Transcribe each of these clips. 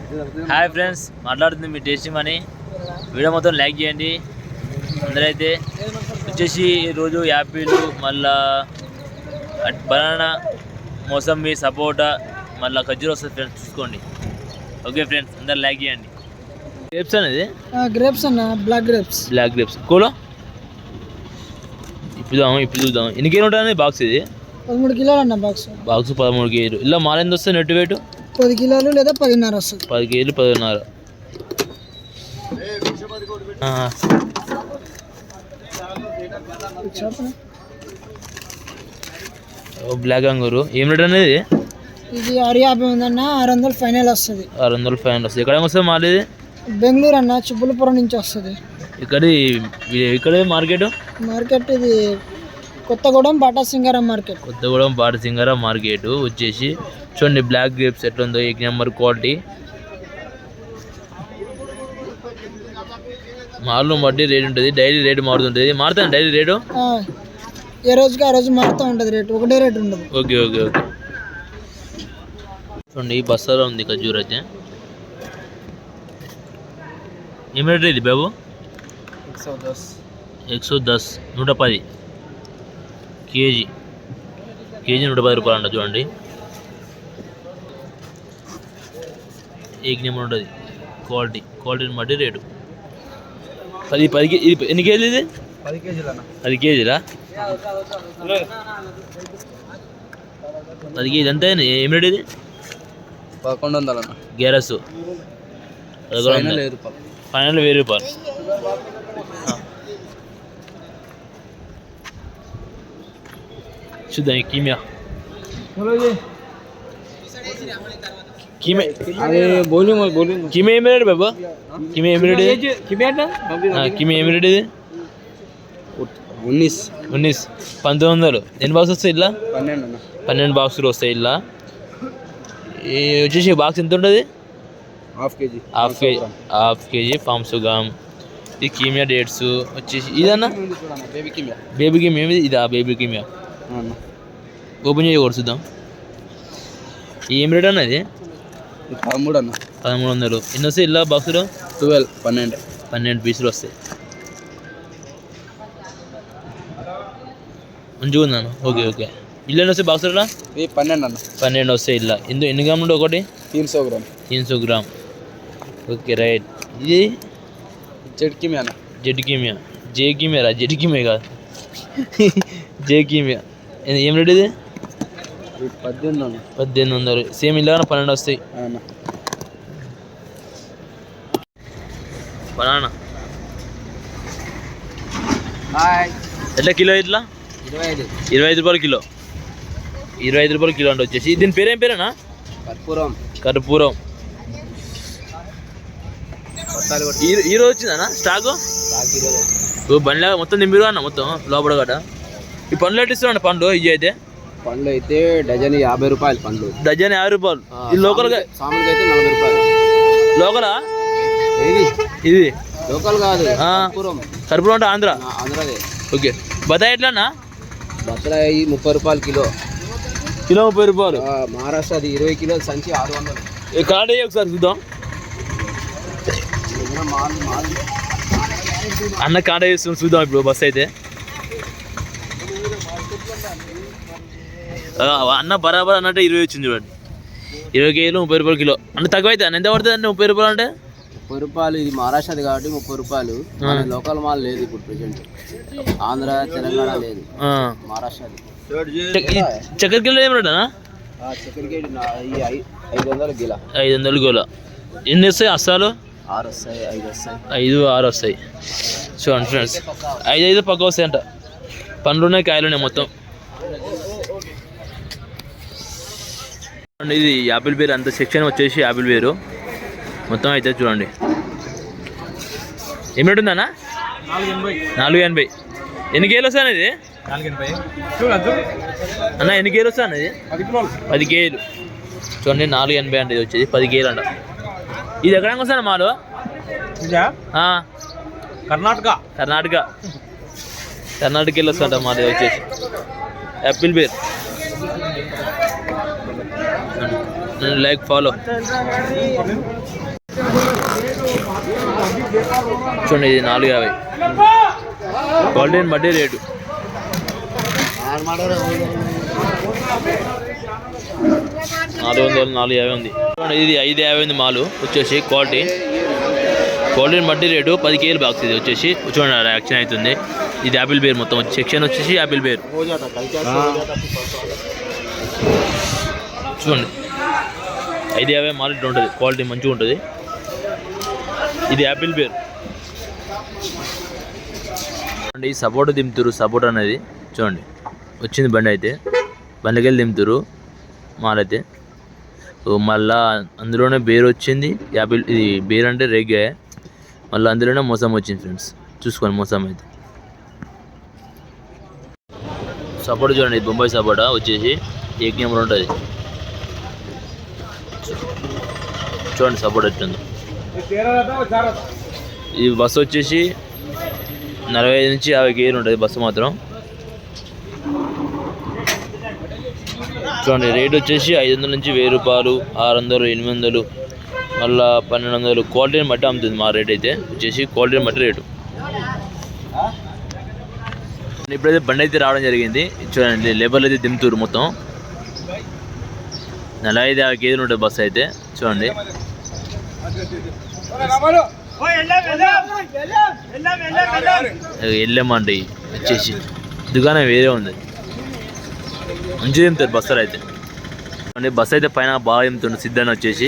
Hi friends, మాట్లాడుతుంది మీ tasty money. Video మొత్తం like చేయండి. అందరైతే వచ్చేసి ఈరోజు యాపిల్, మళ్ళా బనానా, మోసంబి, సపోటా, మళ్ళీ ఖర్జూర వస్తుంది ఫ్రెండ్స్, చూసుకోండి. ఓకే ఫ్రెండ్స్, అందరు లైక్ చేయండి. గ్రేప్స్ అనేది గ్రేప్స్ అన్న, బ్లాక్ గ్రేప్స్ కూలో ఇప్పుడు చూద్దాం. ఎన్ని కేజీలు ఉంటుంది బాక్స్? ఇది 13 కిలోలు అన్న. బాక్స్ 13 కేజీలు. ఇలా మాల ఎంత వస్తుంది నెట్ వెయిట్? 10 కిలోలు లేదా 10.5 వస్తుంది. 10 కేజీలు 10.5. బ్లాక్ అంగూరు ఏం రేట్ అనేది? ఇది 650 ఉందన్న. 600 ఫైనల్ వస్తుంది. 600 ఫైనల్ వస్తుంది. ఎక్కడ వస్తుంది మాల్? ఇది బెంగళూరు అన్న, చిబ్బులపురం నుంచి వస్తుంది. ఇక్కడ మార్కెట్ ఇది కొత్తగూడెం బాటా సింగారం మార్కెట్ వచ్చేసి చూడండి. బ్లాక్ గ్రేప్స్ ఎట్లా ఉందో, 1 నెంబర్ క్వాలిటీ. మాల్ను బట్టి రేట్ ఉంటుంది, డైలీ రేటు మారుతుంటుంది. మారుతుంది డైలీ రేటు, ఏ రోజుకి ఆ రోజు మారుతూ ఉంటుంది రేటు, ఒకటే రేటు ఉండదు. ఓకే. చూడండి, ఈ బస్తాలో ఉంది ఖర్జూర. అయితే ఏం రేట్ ఇది బాబు? 110, 110 కేజీ 110 రూపాయలు అంట. చూడండి, 1 నెంబర్ ఉంటుంది క్వాలిటీని బట్టి రేటు. 10 ఎన్ని కేజీలు ఇది? 10 కేజీలా? 10 కేజీ అంతే. ఏం రేట్ ఇది? 1100 గ్యారస్ ఫైనల్ 1000 రూపాయలు. చూద్దాం. कीमिया एमिरेट बाबा, कीमिया एमिरेट ఇది 1900. ఎన్ని బాక్స్ వస్తాయి ఇలా? 12 బాక్సులు వస్తాయి ఇలా. వచ్చేసి బాక్స్ ఎంత ఉంటుంది? Half KG forms gram. ఇది కీమియా డేట్స్ వచ్చేసి. ఇదన్నా బేబీ కీమియా. ఇదా బేబీ కీమియా? ఓపెన్ చేయకూడదు, చూద్దాం. ఏం రేట్ అన్న ఇది? 13 అన్న. 1300. ఎన్ని వస్తాయి ఇలా బాక్సులు? 12 పీసులు వస్తాయి. మంచిగా ఉందన్న. ఓకే. ఇల్లు ఎన్ని వస్తాయి బాక్సులు? 12 వస్తాయి ఇలా. ఎన్ని గ్రాములు ఉంటుంది ఒకటి? 300 గ్రామ్. Okay right. ఇది జెడ్ కీమియా. జెడ్ కీమియా కాదు, జే కీమియా. ఏం రేట్ ఇది? 1800. సేమ్ ఇలా 12 వస్తాయి. బనానా ఎట్లా కిలో? ఇట్లా 25 రూపాయలు కిలో. 25 రూపాయలు కిలో అంటే వచ్చేసి. దీని పేరేం పేరేనా? కర్పూరం. ఈరోజు వచ్చిందన్నా స్టాకు? బండిలాగా మొత్తం నింపిరు అన్న, మొత్తం లోపల గట. ఈ పండ్లు ఎట్లా ఇస్తున్నా? పండ్లు ఇవి అయితే డజన్ 50 రూపాయలు. డజన్ 50 రూపాయలు. ఇది లోకల్గా? సామాన్లు అయితే 40 రూపాయలు. లోకలా ఇది? లోకల్ కాదు, కర్పూరం అంటే ఆంధ్రాదే. ఓకే. బత్తాయి ఎట్లన్నా? బత్తాయి 30 రూపాయలు కిలో. 30 రూపాయలు. మహారాష్ట్రది 20 కిలోలు సంచి 600. కార్డు ఒకసారి చూద్దాం. అన్న కార్డు వేస్తుంది, చూద్దాం ఇప్పుడు. బస్ అయితే అన్న బరాబర్ అన్నట్టు 20 వచ్చింది చూడండి. 20 కేజీలు 30 రూపాయలు కిలో. అంటే తక్కువ అయితే అన్న ఎంత పడుతుంది అంటే 30 రూపాయలు అంటే? 30 రూపాయలు. ఇది మహారాష్ట్రది కాబట్టి 30 రూపాయలు. లోకల్ మాల్ లేదు ఇప్పుడు ప్రెసెంట్. ఆంధ్ర తెలంగాణ లేదు, మహారాష్ట్రది. చక్కెర కిలో ఏమన్నా? చక్కెర కేజీ 500 కిలో. 500 కిలో. ఎన్ని వస్తాయి అస్సాలు? 6 వస్తాయి, 5 వస్తాయి. 5, 6 వస్తాయి. చూడండి ఫ్రెండ్స్, 5 పక్క వస్తాయంట. పండ్లు ఉన్నాయి, కాయలు ఉన్నాయి మొత్తం. ఇది యాపిల్ పేరు. అంత సెక్షన్ వచ్చేసి యాపిల్ పేరు మొత్తం అయితే చూడండి. ఏమి రేట్ ఉందన్నా? 480. ఎన్ని కేజీలు వస్తాను ఇది? 480 అన్న. ఎన్ని కేజీలు వస్తాను ఇది? 10 కేజీలు. చూడండి, 480 అంటే ఇది వచ్చేది 10 కేజీలు అంట. ఇది ఎక్కడానికి వస్తాను మాలు? కర్ణాటక వెళ్ళి వస్తాంట మాది వచ్చేసి యాపిల్ పేరు. Like follow. చూడండి ఇది 450 క్వాలిటీని బట్టి రేటు. $450 ఉంది. ఇది 550 ఉంది మాలు వచ్చేసి క్వాలిటీని బట్టి రేటు. 10 కేజీల బాక్స్ ఇది వచ్చేసి. చూడండి యాక్షన్ అవుతుంది. ఇది యాపిల్ బేర్ మొత్తం సెక్షన్ వచ్చేసి యాపిల్ బేర్. చూడండి 550 మాలు ఇట్లా ఉంటుంది. క్వాలిటీ మంచిగా ఉంటుంది. ఇది యాపిల్ బేర్. చూడండి సపోటా దింపుతారు. సపోటా అనేది చూడండి వచ్చింది బండి అయితే. బండికెళ్ళి దింపుతారు మాలైతే. మళ్ళా అందులోనే బేర్ వచ్చింది. యాపిల్ ఇది బేర్ అంటే రేగ్గా. మళ్ళీ అందులోనే మోసం వచ్చింది ఫ్రెండ్స్. చూసుకోండి మోసం అయితే. సపోటా చూడండి బొంబాయి సపోటా వచ్చేసి 1 నెంబర్ ఉంటుంది. చూడండి సపోటా ఎట్లుంది. ఈ బస్సు వచ్చేసి 45 నుంచి 50 కేజీలు ఉంటుంది బస్సు మాత్రం. చూడండి రేట్ వచ్చేసి 500 నుంచి 1000 రూపాయలు, 600, 800, మళ్ళీ 1200 క్వాలిటీని బట్టి అమ్ముతుంది. మా రేట్ అయితే వచ్చేసి క్వాలిటీని బట్టి రేటు. ఇప్పుడైతే బండి అయితే రావడం జరిగింది. చూడండి లేబర్లు అయితే దింపుతారు మొత్తం. 45-50 కేజీలు ఉంటుంది బస్సు అయితే. చూడండి వెళ్ళామండి వచ్చేసి. దుకాణం వేరే ఉంది. మంచిగా దింపుతారు బస్సులు అయితే. చూడండి బస్సు అయితే పైన బాగా దింపుతుండే సిద్ధాన్ని వచ్చేసి.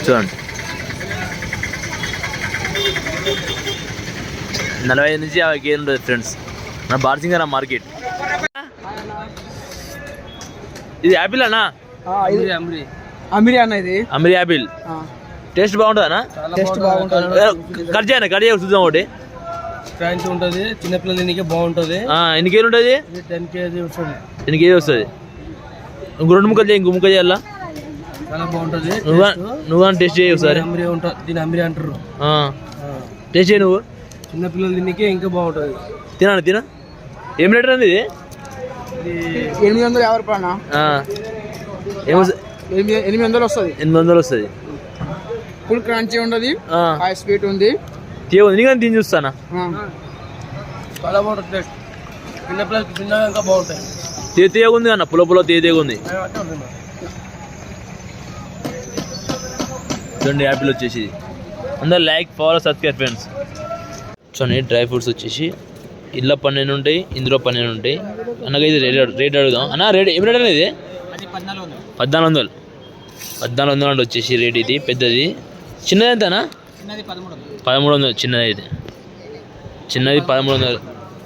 చూడండి 45 నుంచి 50 కేజీలు ఉంటుంది ఫ్రెండ్స్. మన బార్సింగర మార్కెట్. ఇది యాపిల్ అన్నా? అమిరి అన్న ఇది. అమిరి యాపిల్. టేస్ట్ బాగుంటుందన్నా? టేస్ట్ బాగుంటుంది. కట్ చేయండి చూద్దాం ఒకటి. ఫ్రాన్స్ ఉంటుంది. చిన్నపిల్లలు తినకే బాగుంటుంది. ఎన్ని కేజీలు ఉంటుంది? 10 కేజీ వస్తుంది. 10 కేజీ వస్తుంది. ఇంకో 2 ముక్కలు చేయి. ఇంకో ముక్క చేయాలా? చాలా బాగుంటుంది. నువ్వు టేస్ట్ చేయి ఒకసారి. దీని అమిరి అంటారు. టేస్ట్ చేయి నువ్వు. చిన్నపిల్లలు తినకే ఇంకా బాగుంటుంది. తిన. ఏం రేట్ అండి ఇది? 850 రూపాయలు. 800 వస్తుంది. 800 వస్తుంది. ఫుల్ క్రంచీ ఉండదు. స్వీట్ ఉంది. తీయని కానీ తిని చూస్తానా. చాలా బాగుంటుంది టేస్ట్. చిన్నపిల్లలకి చిన్నగా ఇంకా బాగుంటాయి. తీయగా ఉంది అన్న. పుల్ల తీయగా ఉంది. చూడండి యాపిల్ వచ్చేసి. అందరు లైక్ ఫాలో సబ్స్క్రైబ్ ఫ్రెండ్స్. చూడండి డ్రై ఫ్రూట్స్ వచ్చేసి ఇళ్ళ 12 ఉంటాయి. ఇందులో 12 ఉంటాయి. అన్నకైతే రేట్ అడుగుదాం అన్న. రేట్ ఏం రేట్ అనేది? 1400. 1400 అంటే వచ్చేసి రేట్. ఇది పెద్దది. చిన్నది ఎంతనా? 1300. చిన్నది అయితే చిన్నది 1300.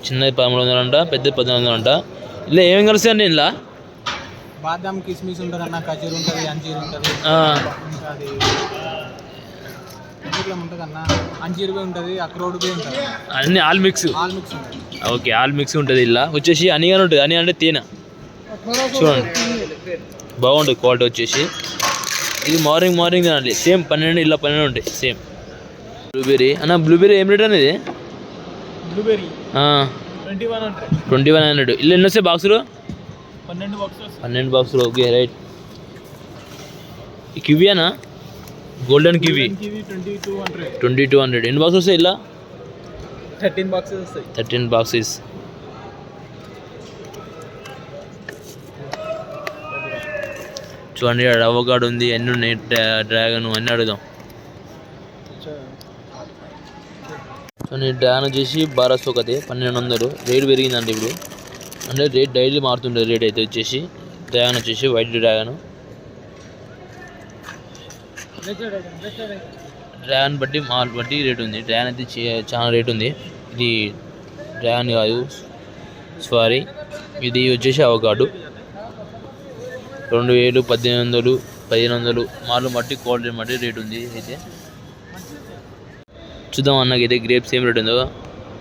చిన్నది 1300 అంట. పెద్దది 1400 అంట. ఇలా ఏమేమి కలుస్తాయండి ఇలా? బాదం కిస్మిస్ ఉంటుంది అన్న. ఖజూర్ ఉంటుంది. అంజీర్ ఉంటుంది. ఉంటుంది అన్న. అంజీర్ ఉంటుంది. అక్రోడ్ ఉంటుంది. అన్ని all mix. Okay all mix ఉంటుంది. ఇలా వచ్చేసి అనిగానే ఉంటుంది. అని అంటే తేనె. చూడండి బాగుంటుంది క్వాలిటీ వచ్చేసి. ఇది మార్నింగ్ తినాలి. సేమ్ 12 ఇలా 12 ఉంటాయి సేమ్. బ్లూబెర్రీ అన్న. బ్లూబెర్రీ ఏం రేట్ అనేది? బ్లూబెర్రీ 2100. ఇలా ఎన్ని వస్తాయి బాక్సులు? 12 బాక్సులు. Okay right. ఈ కివీ అనా? Golden kiwi 2200. ఎన్ని బాక్స్ వస్తాయి ఇలా? 13 బాక్సెస్ వస్తాయి. 13 బాక్సెస్. చూడండి అవకాడో ఉంది. అన్నీ ఉన్నాయి. డ్రాగన్ అన్నీ అడుగుదాం. చూడండి డ్రాగన్ వచ్చేసి 1200 ఒకటి. 1200. రేట్ పెరిగిందండి ఇప్పుడు. అంటే రేట్ డైలీ మారుతుండే రేట్ అయితే వచ్చేసి. డ్రాగన్ వచ్చేసి వైట్ డ్రాగన్. డ్రాగన్ బట్టి మాల్ బట్టి రేట్ ఉంది. డ్రాగన్ అయితే చాలా రేట్ ఉంది. ఇది డ్రాగన్ కాదు సారీ. ఇది వచ్చేసి అవకాడో 2000, 1800, 1500 మాలు బట్టి క్వాలిటీ బట్టి రేట్ ఉంది. అయితే చూద్దాం అన్నకైతే గ్రేప్స్ ఏం రేట్ ఉందో.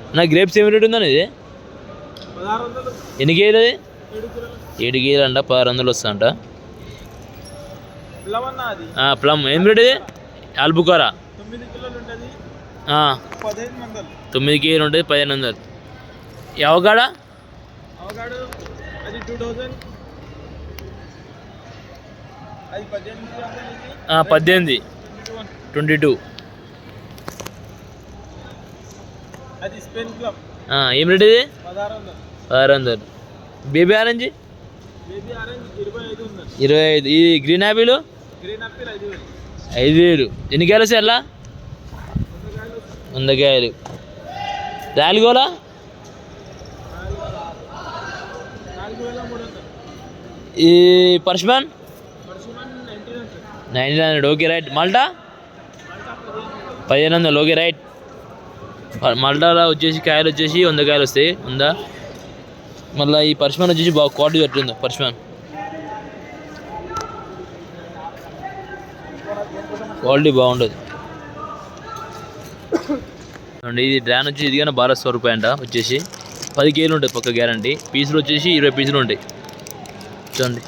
అన్న గ్రేప్స్ ఏం రేట్ ఉందని ఇది? 1600. ఎన్ని కేజీలు అది? 7 కేజీలు అంట. 1600 వస్తుందంట. ప్లమ్ ఏం రేట్ ఇది? ఆల్బుకారా 9 కిలోలు ఉంటుంది. 9 కేజీలు ఉంటుంది. 1500. అవకాడో అది 2000. 18 22 ఏం రేట్ ఇది 1600 బేబీ ఆరెంజ్ 25 ఈ గ్రీన్ యాపిల్ 5000 ఎన్ని కాయలు వస్తాయి అలా 100 కాయలు రాయలగోలా ఈ పర్ష్మన్ 1900 ఓకే రైట్ మాల్టా 1500 ఓకే రైట్ మాల్టాలో వచ్చేసి కాయలు వచ్చేసి 100 కాయలు వస్తాయి 100 మళ్ళీ ఈ పర్ష్మన్ వచ్చేసి బాగా క్వాలిటీ పెట్టింది పర్ష్మన్ క్వాలిటీ బాగుంటుంది అండి ఇది డ్రాన్ వచ్చి ఇది కానీ 1200 రూపాయ అంట వచ్చేసి 10 కేజీలు ఉంటుంది పక్క గ్యారంటీ పీసులు వచ్చేసి 20 పీసులు ఉంటాయి చూడండి